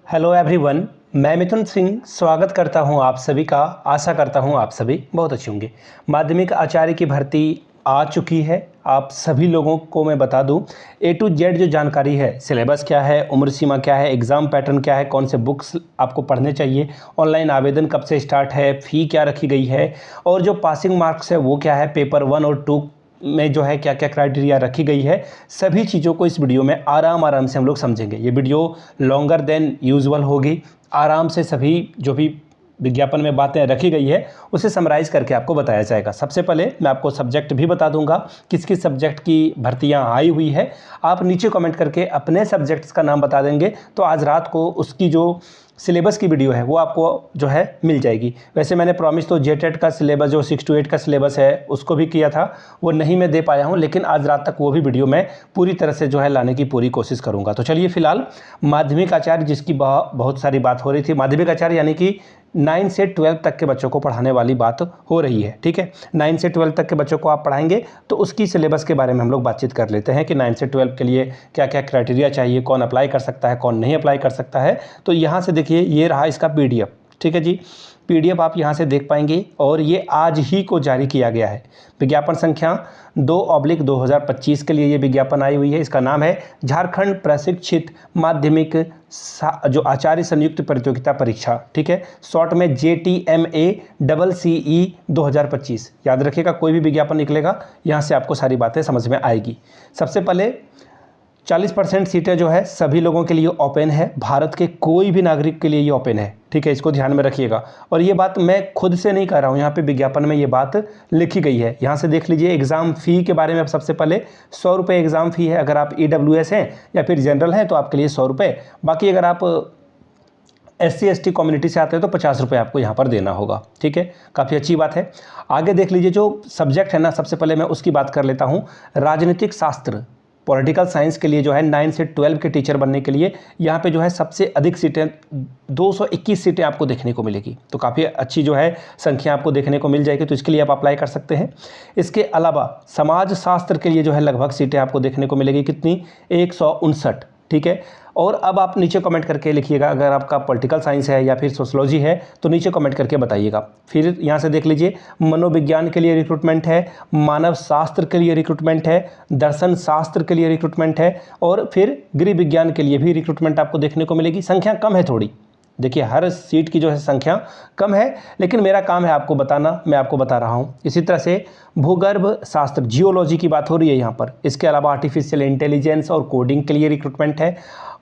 Hello everyone, मैं मिथुन सिंह स्वागत करता हूं आप सभी का। आशा करता हूं आप सभी बहुत अच्छे होंगे। माध्यमिक आचार्य की भर्ती आ चुकी है। आप सभी लोगों को मैं बता दूं ए टू जेड जो जानकारी है, सिलेबस क्या है, उम्र सीमा क्या है, एग्ज़ाम पैटर्न क्या है, कौन से बुक्स आपको पढ़ने चाहिए, ऑनलाइन आवेदन कब से स्टार्ट है, फ़ी क्या रखी गई है और जो पासिंग मार्क्स है वो क्या है, पेपर 1 और 2 में जो है क्या क्या क्राइटेरिया रखी गई है, सभी चीज़ों को इस वीडियो में आराम से हम लोग समझेंगे। ये वीडियो लॉन्गर देन यूजुअल होगी। आराम से सभी जो भी विज्ञापन में बातें रखी गई है उसे समराइज़ करके आपको बताया जाएगा। सबसे पहले मैं आपको सब्जेक्ट भी बता दूंगा किस किस सब्जेक्ट की भर्तियां आई हुई है। आप नीचे कमेंट करके अपने सब्जेक्ट्स का नाम बता देंगे तो आज रात को उसकी जो सिलेबस की वीडियो है वो आपको जो है मिल जाएगी। वैसे मैंने प्रॉमिस तो जेटेट का सिलेबस जो 6 to 8 का सिलेबस है उसको भी किया था, वो नहीं मैं दे पाया हूँ, लेकिन आज रात तक वो भी वीडियो मैं पूरी तरह से जो है लाने की पूरी कोशिश करूँगा। तो चलिए फिलहाल माध्यमिक आचार्य जिसकी बहुत सारी बात हो रही थी, माध्यमिक आचार्य यानी कि 9 से 12 तक के बच्चों को पढ़ाने वाली बात हो रही है। ठीक है, 9 से 12 तक के बच्चों को आप पढ़ाएंगे तो उसकी सिलेबस के बारे में हम लोग बातचीत कर लेते हैं कि 9 से 12 के लिए क्या क्या क्राइटेरिया चाहिए, कौन अप्लाई कर सकता है, कौन नहीं अप्लाई कर सकता है। तो यहाँ से देखिए, ये रहा इसका PDF। ठीक है जी, PDF आप यहाँ से देख पाएंगे और ये आज ही को जारी किया गया है। विज्ञापन संख्या 2/2025 के लिए ये विज्ञापन आई हुई है। इसका नाम है झारखंड प्रशिक्षित माध्यमिक जो आचार्य संयुक्त प्रतियोगिता परीक्षा। ठीक है, शॉर्ट में JTMA CCE 2025। याद रखिएगा, कोई भी विज्ञापन निकलेगा यहाँ से आपको सारी बातें समझ में आएगी। सबसे पहले 40% सीटें जो है सभी लोगों के लिए ओपन है, भारत के कोई भी नागरिक के लिए ये ओपन है। ठीक है, इसको ध्यान में रखिएगा। और ये बात मैं खुद से नहीं कह रहा हूँ, यहाँ पे विज्ञापन में ये बात लिखी गई है। यहाँ से देख लीजिए, एग्ज़ाम फ़ी के बारे में अब सबसे पहले 100 रुपये एग्ज़ाम फ़ी है। अगर आप EWS हैं या फिर जनरल हैं तो आपके लिए 100 रुपये। बाकी अगर आप SC ST कम्युनिटी से आते हैं तो 50 रुपये आपको यहाँ पर देना होगा। ठीक है, काफ़ी अच्छी बात है। आगे देख लीजिए, जो सब्जेक्ट है ना, सबसे पहले मैं उसकी बात कर लेता हूँ। राजनीतिक शास्त्र, पॉलिटिकल साइंस के लिए जो है 9 से 12 के टीचर बनने के लिए यहाँ पे जो है सबसे अधिक सीटें 221 सीटें आपको देखने को मिलेगी। तो काफ़ी अच्छी जो है संख्या आपको देखने को मिल जाएगी, तो इसके लिए आप अप्लाई कर सकते हैं। इसके अलावा समाज शास्त्र के लिए जो है लगभग सीटें आपको देखने को मिलेगी, कितनी, 159। ठीक है, और अब आप नीचे कमेंट करके लिखिएगा, अगर आपका पॉलिटिकल साइंस है या फिर सोशलॉजी है तो नीचे कमेंट करके बताइएगा। फिर यहाँ से देख लीजिए, मनोविज्ञान के लिए रिक्रूटमेंट है, मानव शास्त्र के लिए रिक्रूटमेंट है, दर्शन शास्त्र के लिए रिक्रूटमेंट है और फिर गृह विज्ञान के लिए भी रिक्रूटमेंट आपको देखने को मिलेगी। संख्या कम है थोड़ी, देखिए हर सीट की जो है संख्या कम है, लेकिन मेरा काम है आपको बताना, मैं आपको बता रहा हूँ। इसी तरह से भूगर्भ शास्त्र, जियोलॉजी की बात हो रही है यहाँ पर। इसके अलावा आर्टिफिशियल इंटेलिजेंस और कोडिंग के लिए रिक्रूटमेंट है।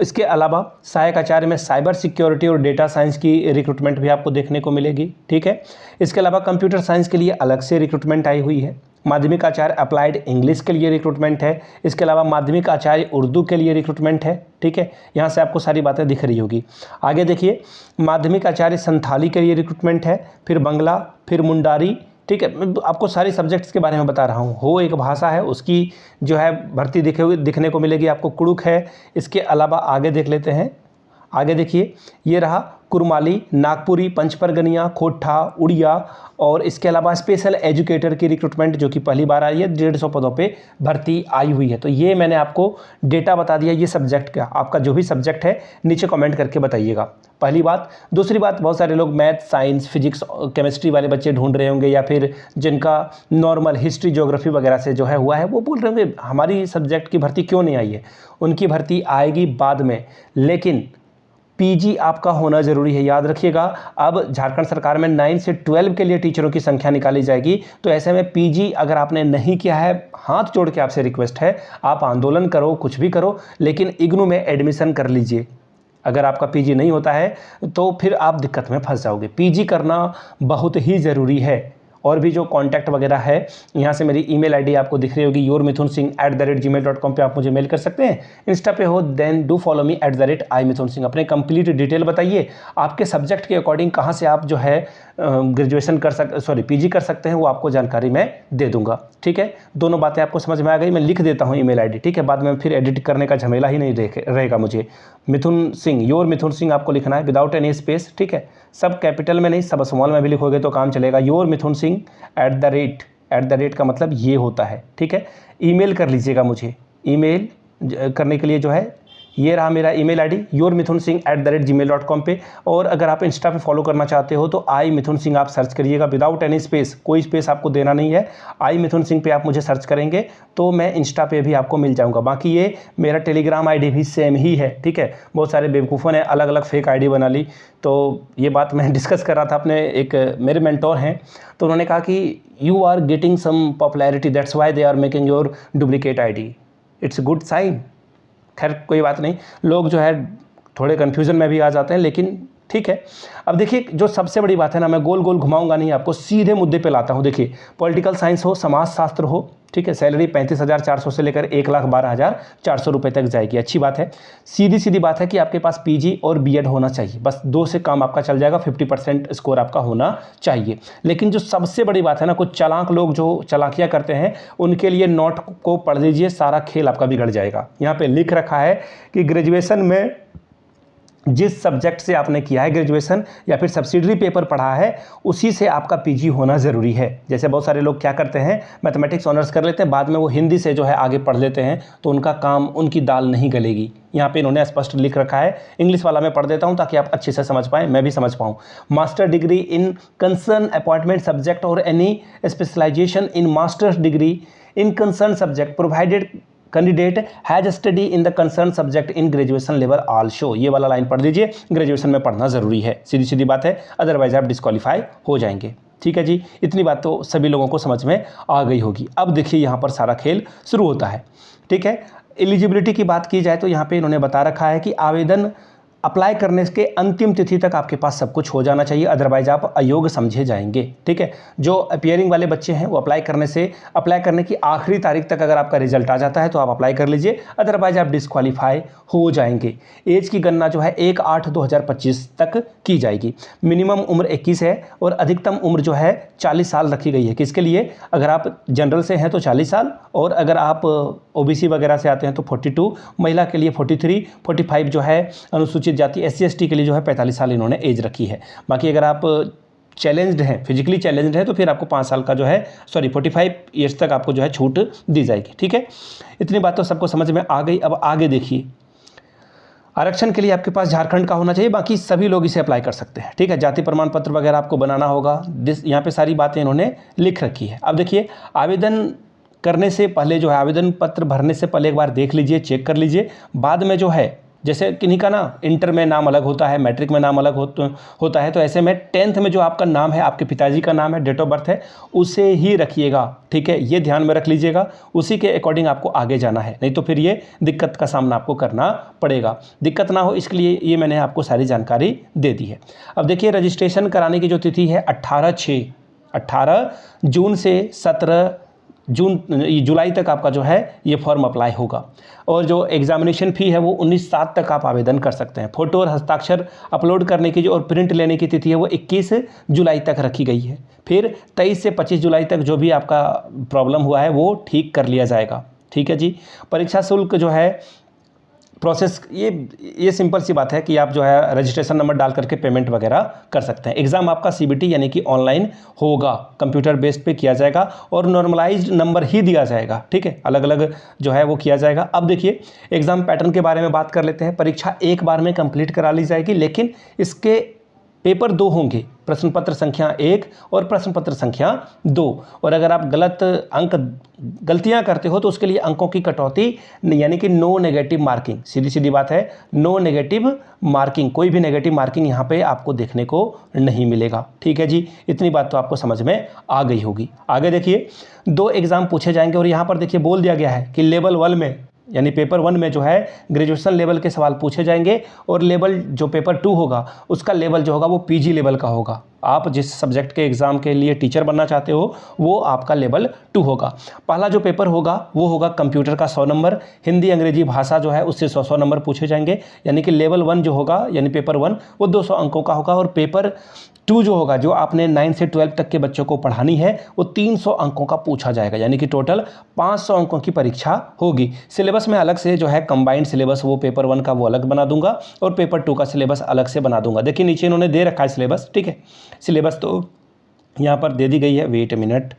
इसके अलावा सहायक आचार्य में साइबर सिक्योरिटी और डेटा साइंस की रिक्रूटमेंट भी आपको देखने को मिलेगी। ठीक है, इसके अलावा कंप्यूटर साइंस के लिए अलग से रिक्रूटमेंट आई हुई है। माध्यमिक आचार्य अप्लाइड इंग्लिश के लिए रिक्रूटमेंट है। इसके अलावा माध्यमिक आचार्य उर्दू के लिए रिक्रूटमेंट है। ठीक है, यहाँ से आपको सारी बातें दिख रही होगी। आगे देखिए, माध्यमिक आचार्य संथाली के लिए रिक्रूटमेंट है, फिर बंगला, फिर मुंडारी। ठीक है, मैं आपको सारी सब्जेक्ट्स के बारे में बता रहा हूँ। हो एक भाषा है, उसकी जो है भर्ती दिखने को मिलेगी आपको। कुड़ुक है। इसके अलावा आगे देख लेते हैं। आगे देखिए, ये रहा कुरमाली, नागपुरी, पंचपरगनिया, खोट्ठा, उड़िया और इसके अलावा स्पेशल एजुकेटर की रिक्रूटमेंट जो कि पहली बार आई है, 150 पदों पे भर्ती आई हुई है। तो ये मैंने आपको डेटा बता दिया, ये सब्जेक्ट का। आपका जो भी सब्जेक्ट है नीचे कमेंट करके बताइएगा, पहली बात। दूसरी बात, बहुत सारे लोग मैथ, साइंस, फिजिक्स, केमिस्ट्री वाले बच्चे ढूंढ रहे होंगे या फिर जिनका नॉर्मल हिस्ट्री, ज्योग्राफी वगैरह से जो है हुआ है, वो बोल रहे होंगे हमारी सब्जेक्ट की भर्ती क्यों नहीं आई है। उनकी भर्ती आएगी बाद में, लेकिन PG आपका होना जरूरी है। याद रखिएगा, अब झारखंड सरकार में 9 से 12 के लिए टीचरों की संख्या निकाली जाएगी, तो ऐसे में PG अगर आपने नहीं किया है, हाथ जोड़ के आपसे रिक्वेस्ट है, आप आंदोलन करो, कुछ भी करो, लेकिन इग्नू में एडमिशन कर लीजिए। अगर आपका PG नहीं होता है तो फिर आप दिक्कत में फंस जाओगे। PG करना बहुत ही ज़रूरी है। और भी जो कॉन्टैक्ट वगैरह है, यहाँ से मेरी ईमेल आईडी आपको दिख रही होगी, yourmithunsingh@gmail.com पे आप मुझे मेल कर सकते हैं। इंस्टा पे हो then do follow me @imithunsingh। अपने कंप्लीट डिटेल बताइए, आपके सब्जेक्ट के अकॉर्डिंग कहाँ से आप जो है ग्रेजुएशन PG कर सकते हैं, वो आपको जानकारी मैं दे दूंगा। ठीक है, दोनों बातें आपको समझ में आ गई। मैं लिख देता हूँ ईमेल आईडी। ठीक है, बाद में फिर एडिट करने का झमेला ही नहीं रहेगा मुझे। मिथुन सिंह, योर मिथुन सिंह आपको लिखना है विदाउट एनी स्पेस। ठीक है, सब कैपिटल में नहीं, सब स्मॉल में भी लिखोगे तो काम चलेगा। योर मिथुन सिंह @ का मतलब ये होता है। ठीक है, ईमेल कर लीजिएगा मुझे। ईमेल करने के लिए जो है ये रहा मेरा ईमेल आईडी yourmithunsingh@gmail.com पे। और अगर आप इंस्टा पे फॉलो करना चाहते हो तो आई मिथुन सिंह आप सर्च करिएगा, विदाउट एनी स्पेस, कोई स्पेस आपको देना नहीं है। आई मिथुन सिंह पे आप मुझे सर्च करेंगे तो मैं इंस्टा पे भी आपको मिल जाऊँगा। बाकी ये मेरा टेलीग्राम आई डी भी सेम ही है, ठीक है। बहुत सारे बेवकूफ़ों ने अलग अलग फेक आई डी बना ली, तो ये बात मैं डिस्कस कर रहा था अपने एक मेरे मेंटोर हैं, तो उन्होंने कहा कि you are getting some popularity, that's why they are making your duplicate I D, it's a good sign. खैर कोई बात नहीं, लोग जो है थोड़े कन्फ्यूज़न में भी आ जाते हैं, लेकिन ठीक है। अब देखिए जो सबसे बड़ी बात है ना, मैं गोल गोल घुमाऊंगा नहीं, आपको सीधे मुद्दे पे लाता हूँ। देखिए पॉलिटिकल साइंस हो, समाजशास्त्र हो, ठीक है, सैलरी 35,400 से लेकर 1,12,400 रुपये तक जाएगी, अच्छी बात है। सीधी सीधी बात है कि आपके पास पीजी और बीएड होना चाहिए, बस 2 से काम आपका चल जाएगा, 50% स्कोर आपका होना चाहिए। लेकिन जो सबसे बड़ी बात है ना, कुछ चालाक लोग जो चालाकियाँ करते हैं, उनके लिए नोट को पढ़ लीजिए, सारा खेल आपका बिगड़ जाएगा। यहाँ पर लिख रखा है कि ग्रेजुएशन में जिस सब्जेक्ट से आपने किया है ग्रेजुएशन या फिर सब्सिडरी पेपर पढ़ा है, उसी से आपका पीजी होना ज़रूरी है। जैसे बहुत सारे लोग क्या करते हैं, मैथमेटिक्स ऑनर्स कर लेते हैं, बाद में वो हिंदी से जो है आगे पढ़ लेते हैं, तो उनका काम, उनकी दाल नहीं गलेगी। यहाँ पे इन्होंने स्पष्ट लिख रखा है, इंग्लिश वाला मैं पढ़ देता हूँ ताकि आप अच्छे से समझ पाएँ, मैं भी समझ पाऊँ। Master degree in concern appointment subject और any specialization in masters degree in concern subject provided candidate has study in the concern subject in graduation level also. ये वाला लाइन पढ़ लीजिए, ग्रेजुएशन में पढ़ना ज़रूरी है, सीधी सीधी बात है, अदरवाइज आप डिस्क्वालीफाई हो जाएंगे। ठीक है जी, इतनी बात तो सभी लोगों को समझ में आ गई होगी। अब देखिए यहाँ पर सारा खेल शुरू होता है, ठीक है। एलिजिबिलिटी की बात की जाए तो यहाँ पे इन्होंने बता रखा है कि आवेदन अप्लाई करने के अंतिम तिथि तक आपके पास सब कुछ हो जाना चाहिए, अदरवाइज आप अयोग्य समझे जाएंगे, ठीक है। जो अपीयरिंग वाले बच्चे हैं वो अप्लाई करने की आखिरी तारीख तक अगर आपका रिजल्ट आ जाता है तो आप अप्लाई कर लीजिए, अदरवाइज आप डिस्क्वालीफाई हो जाएंगे। एज की गणना जो है 1/8/2025 तक की जाएगी। मिनिमम उम्र 21 है और अधिकतम उम्र जो है 40 साल रखी गई है। किसके लिए? अगर आप जनरल से हैं तो 40 साल, और अगर आप ओबीसी वगैरह से आते हैं तो 42, महिला के लिए 43, 45 जो है अनुसूचित जाति SC/ST के लिए जो है 45 साल इन्होंने एज रखी है। बाकी अगर आप चैलेंज्ड हैं, फिजिकली चैलेंज्ड है, तो फिर आपको 5 साल का जो है 45 ईयर्स तक आपको जो है छूट दी जाएगी, ठीक है। इतनी बात तो सबको समझ में आ गई। अब आगे देखिए, आरक्षण के लिए आपके पास झारखंड का होना चाहिए, बाकी सभी लोग इसे अप्लाई कर सकते हैं, ठीक है। जाति प्रमाण पत्र वगैरह आपको बनाना होगा, यहाँ पे सारी बातें इन्होंने लिख रखी है। अब देखिए, आवेदन करने से पहले जो है, आवेदन पत्र भरने से पहले एक बार देख लीजिए, चेक कर लीजिए। बाद में जो है, जैसे किन्हीं का ना इंटर में नाम अलग होता है, मैट्रिक में नाम अलग होता है, तो ऐसे में 10th में जो आपका नाम है, आपके पिताजी का नाम है, डेट ऑफ बर्थ है, उसे ही रखिएगा, ठीक है। ये ध्यान में रख लीजिएगा, उसी के अकॉर्डिंग आपको आगे जाना है, नहीं तो फिर ये दिक्कत का सामना आपको करना पड़ेगा। दिक्कत ना हो इसके लिए ये मैंने आपको सारी जानकारी दे दी है। अब देखिए, रजिस्ट्रेशन कराने की जो तिथि है 18 जून से 17 जुलाई तक आपका जो है ये फॉर्म अप्लाई होगा। और जो एग्जामिनेशन फ़ी है वो 19/7 तक आप आवेदन कर सकते हैं। फ़ोटो और हस्ताक्षर अपलोड करने की जो और प्रिंट लेने की तिथि है वो 21 जुलाई तक रखी गई है। फिर 23 से 25 जुलाई तक जो भी आपका प्रॉब्लम हुआ है वो ठीक कर लिया जाएगा, ठीक है जी। परीक्षा शुल्क जो है प्रोसेस, ये सिंपल सी बात है कि आप जो है रजिस्ट्रेशन नंबर डाल करके पेमेंट वगैरह कर सकते हैं। एग्ज़ाम आपका CBT यानी कि ऑनलाइन होगा, कंप्यूटर बेस्ड पे किया जाएगा और नॉर्मलाइज्ड नंबर ही दिया जाएगा, ठीक है। अलग अलग जो है वो किया जाएगा। अब देखिए, एग्ज़ाम पैटर्न के बारे में बात कर लेते हैं। परीक्षा एक बार में कंप्लीट करा ली जाएगी, लेकिन इसके पेपर 2 होंगे, प्रश्न पत्र संख्या 1 और प्रश्न पत्र संख्या 2। और अगर आप गलतियां करते हो तो उसके लिए अंकों की कटौती, यानी कि नो नेगेटिव मार्किंग। सीधी सीधी बात है, नो नेगेटिव मार्किंग, कोई भी नेगेटिव मार्किंग यहाँ पे आपको देखने को नहीं मिलेगा, ठीक है जी। इतनी बात तो आपको समझ में आ गई होगी। आगे देखिए, 2 एग्ज़ाम पूछे जाएंगे और यहाँ पर देखिए बोल दिया गया है कि लेवल 1 में यानी पेपर 1 में जो है ग्रेजुएशन लेवल के सवाल पूछे जाएंगे, और लेवल जो पेपर 2 होगा उसका लेवल जो होगा वो PG लेवल का होगा। आप जिस सब्जेक्ट के एग्ज़ाम के लिए टीचर बनना चाहते हो वो आपका लेवल 2 होगा। पहला जो पेपर होगा वो होगा कंप्यूटर का 100 नंबर, हिंदी अंग्रेजी भाषा जो है उससे 100 नंबर पूछे जाएंगे, यानी कि लेवल 1 जो होगा यानी पेपर 1 वो 200 अंकों का होगा। और पेपर 2 जो होगा, जो आपने 9 से 12 तक के बच्चों को पढ़ानी है, वो 300 अंकों का पूछा जाएगा, यानी कि टोटल 500 अंकों की परीक्षा होगी। सिलेबस में अलग से जो है कंबाइंड सिलेबस, वो पेपर 1 का वो अलग बना दूंगा और पेपर 2 का सिलेबस अलग से बना दूंगा। देखिए नीचे इन्होंने दे रखा है सिलेबस, ठीक है। सिलेबस तो यहाँ पर दे दी गई है। वेट ए मिनट,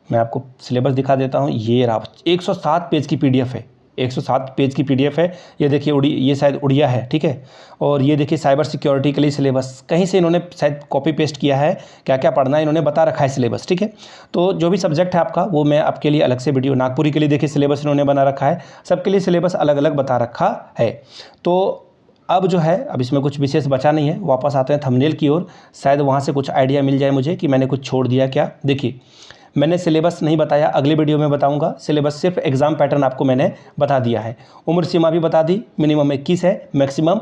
मैं आपको सिलेबस दिखा देता हूँ। ये रहा, 107 पेज की PDF है, 107 पेज की PDF है। ये देखिए ये शायद उड़िया है, ठीक है। और ये देखिए साइबर सिक्योरिटी के लिए सिलेबस, कहीं से इन्होंने शायद कॉपी पेस्ट किया है, क्या क्या पढ़ना है इन्होंने बता रखा है सिलेबस, ठीक है। तो जो भी सब्जेक्ट है आपका वो मैं आपके लिए अलग से वीडियो, नागपुरी के लिए देखिए सिलेबस इन्होंने बना रखा है, सबके लिए सिलेबस अलग अलग बता रखा है। तो अब जो है, अब इसमें कुछ विशेष बचा नहीं है। वापस आते हैं थंबनेल की ओर, शायद वहाँ से कुछ आइडिया मिल जाए मुझे कि मैंने कुछ छोड़ दिया क्या। देखिए मैंने सिलेबस नहीं बताया, अगले वीडियो में बताऊंगा। सिलेबस सिर्फ एग्ज़ाम पैटर्न आपको मैंने बता दिया है। उम्र सीमा भी बता दी, मिनिमम 21 है, मैक्सिमम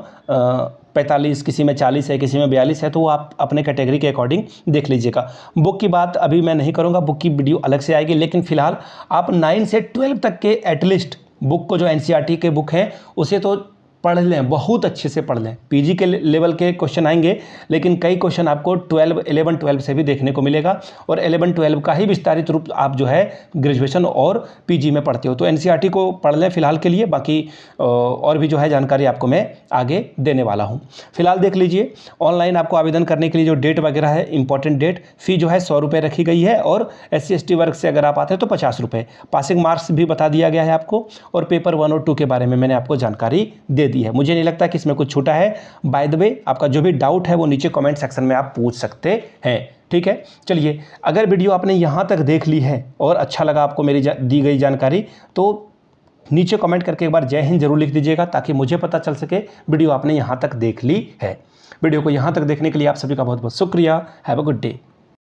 45, किसी में 40 है, किसी में 42 है, तो वो आप अपने कैटेगरी के अकॉर्डिंग देख लीजिएगा। बुक की बात अभी मैं नहीं करूँगा, बुक की वीडियो अलग से आएगी, लेकिन फिलहाल आप 9 से 12 तक के एटलीस्ट बुक को, जो NCERT के बुक हैं उसे तो पढ़ लें, बहुत अच्छे से पढ़ लें। PG के लेवल के क्वेश्चन आएंगे, लेकिन कई क्वेश्चन आपको 11, 12 से भी देखने को मिलेगा, और 11, 12 का ही विस्तारित रूप आप जो है ग्रेजुएशन और PG में पढ़ते हो। तो NCERT को पढ़ लें फिलहाल के लिए, बाकी और भी जो है जानकारी आपको मैं आगे देने वाला हूँ। फिलहाल देख लीजिए, ऑनलाइन आपको आवेदन करने के लिए जो डेट वगैरह है, इंपॉर्टेंट डेट, फ़ी जो है 100 रुपये रखी गई है, और SC ST वर्ग से अगर आप आते हैं तो 50 रुपये। पासिंग मार्क्स भी बता दिया गया है आपको, और पेपर 1 और 2 के बारे में मैंने आपको जानकारी दे दी है। मुझे नहीं लगता कि इसमें कुछ छूटा है। बाय द वे, आपका जो भी डाउट है वो नीचे कमेंट सेक्शन में आप पूछ सकते हैं, ठीक है। चलिए, अगर वीडियो आपने यहाँ तक देख ली है और अच्छा लगा आपको मेरी दी गई जानकारी, तो नीचे कमेंट करके एक बार जय हिंद जरूर लिख दीजिएगा, ताकि मुझे पता चल सके वीडियो आपने यहाँ तक देख ली है। वीडियो को यहाँ तक देखने के लिए आप सभी का बहुत बहुत शुक्रिया। Have a good day.